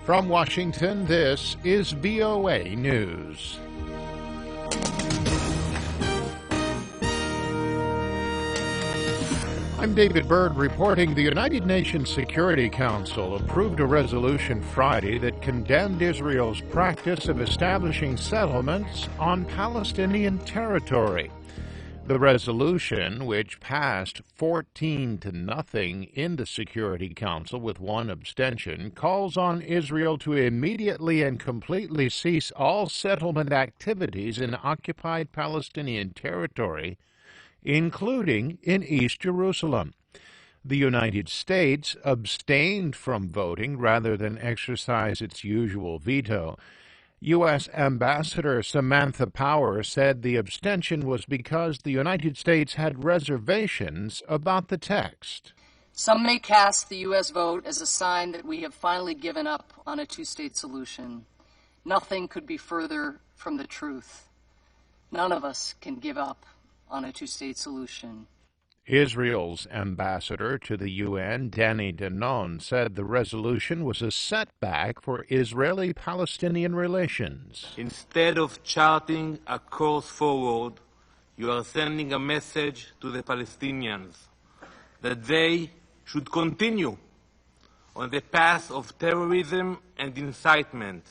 From Washington, this is VOA News. I'm David Byrd reporting the United Nations Security Council approved a resolution Friday that condemned Israel's practice of establishing settlements on Palestinian territory. The resolution, which passed 14-0 in the Security Council with one abstention, calls on Israel to immediately and completely cease all settlement activities in occupied Palestinian territory, including in East Jerusalem. The United States abstained from voting rather than exercise its usual veto. U.S. Ambassador Samantha Power said the abstention was because the United States had reservations about the text. Some may cast the U.S. vote as a sign that we have finally given up on a two-state solution. Nothing could be further from the truth. None of us can give up on a two-state solution. Israel's ambassador to the UN, Danny Danon, said the resolution was a setback for Israeli-Palestinian relations. Instead of charting a course forward, you are sending a message to the Palestinians that they should continue on the path of terrorism and incitement.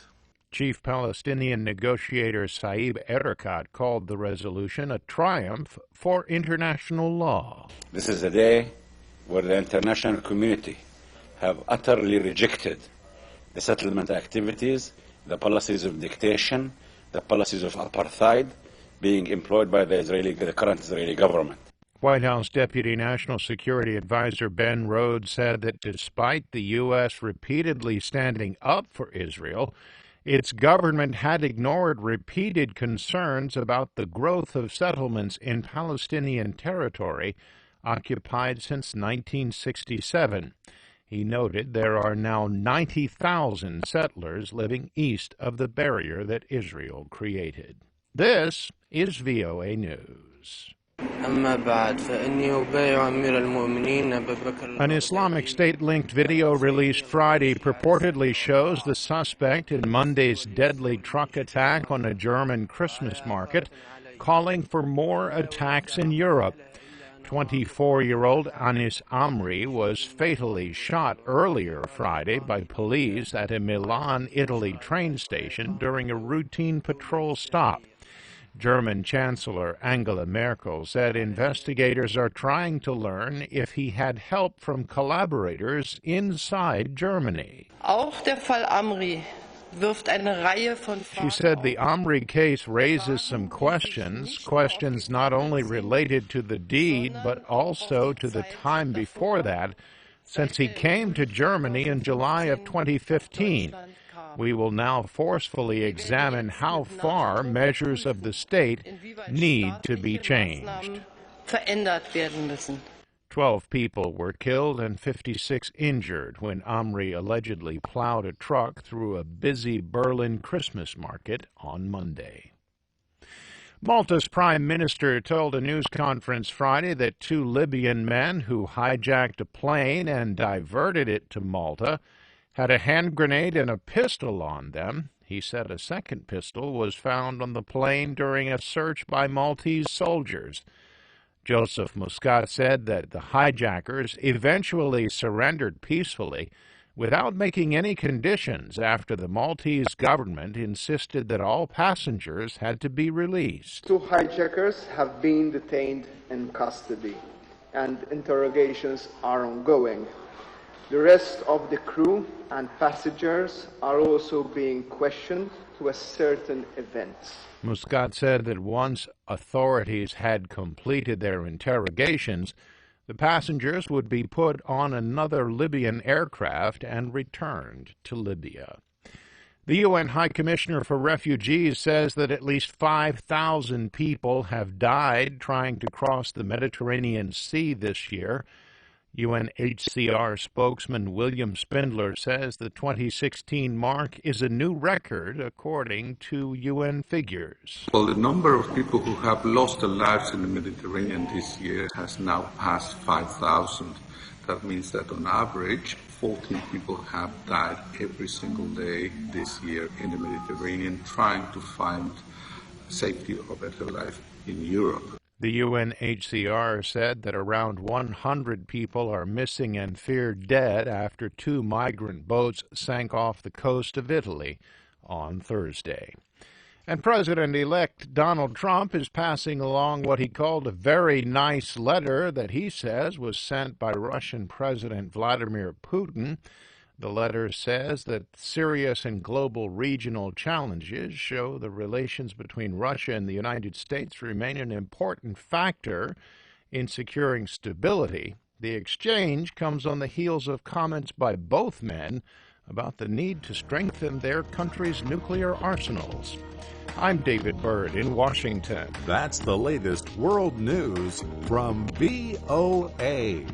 Chief Palestinian negotiator Saeb Erekat called the resolution a triumph for international law. This is a day where the international community have utterly rejected the settlement activities, the policies of dictation, the policies of apartheid being employed by the current Israeli government. White House Deputy National Security Advisor Ben Rhodes said that despite the U.S. repeatedly standing up for Israel, its government had ignored repeated concerns about the growth of settlements in Palestinian territory occupied since 1967. He noted there are now 90,000 settlers living east of the barrier that Israel created. This is VOA News. An Islamic State-linked video released Friday purportedly shows the suspect in Monday's deadly truck attack on a German Christmas market, calling for more attacks in Europe. 24-year-old Anis Amri was fatally shot earlier Friday by police at a Milan, Italy train station during a routine patrol stop. German Chancellor Angela Merkel said investigators are trying to learn if he had help from collaborators inside Germany. Auch der Fall Amri wirft eine Reihe von She said the Amri case raises some questions not only related to the deed, but also to the time before that, since he came to Germany in July of 2015. We will now forcefully examine how far measures of the state need to be changed. 12 people were killed and 56 injured when Amri allegedly plowed a truck through a busy Berlin Christmas market on Monday. Malta's prime minister told a news conference Friday that 2 Libyan men who hijacked a plane and diverted it to Malta had a hand grenade and a pistol on them. He said a second pistol was found on the plane during a search by Maltese soldiers. Joseph Muscat said that the hijackers eventually surrendered peacefully without making any conditions after the Maltese government insisted that all passengers had to be released. 2 hijackers have been detained in custody, and interrogations are ongoing. The rest of the crew and passengers are also being questioned to a certain events. Muscat said that once authorities had completed their interrogations, the passengers would be put on another Libyan aircraft and returned to Libya. The UN High Commissioner for Refugees says that at least 5,000 people have died trying to cross the Mediterranean Sea this year. UNHCR spokesman William Spindler says the 2016 mark is a new record according to UN figures. Well, the number of people who have lost their lives in the Mediterranean this year has now passed 5,000. That means that on average, 14 people have died every single day this year in the Mediterranean trying to find safety or better life in Europe. The UNHCR said that around 100 people are missing and feared dead after 2 migrant boats sank off the coast of Italy on Thursday. And President-elect Donald Trump is passing along what he called a very nice letter that he says was sent by Russian President Vladimir Putin. The letter says that serious and global regional challenges show the relations between Russia and the United States remain an important factor in securing stability. The exchange comes on the heels of comments by both men about the need to strengthen their country's nuclear arsenals. I'm David Byrd in Washington. That's the latest world news from VOA.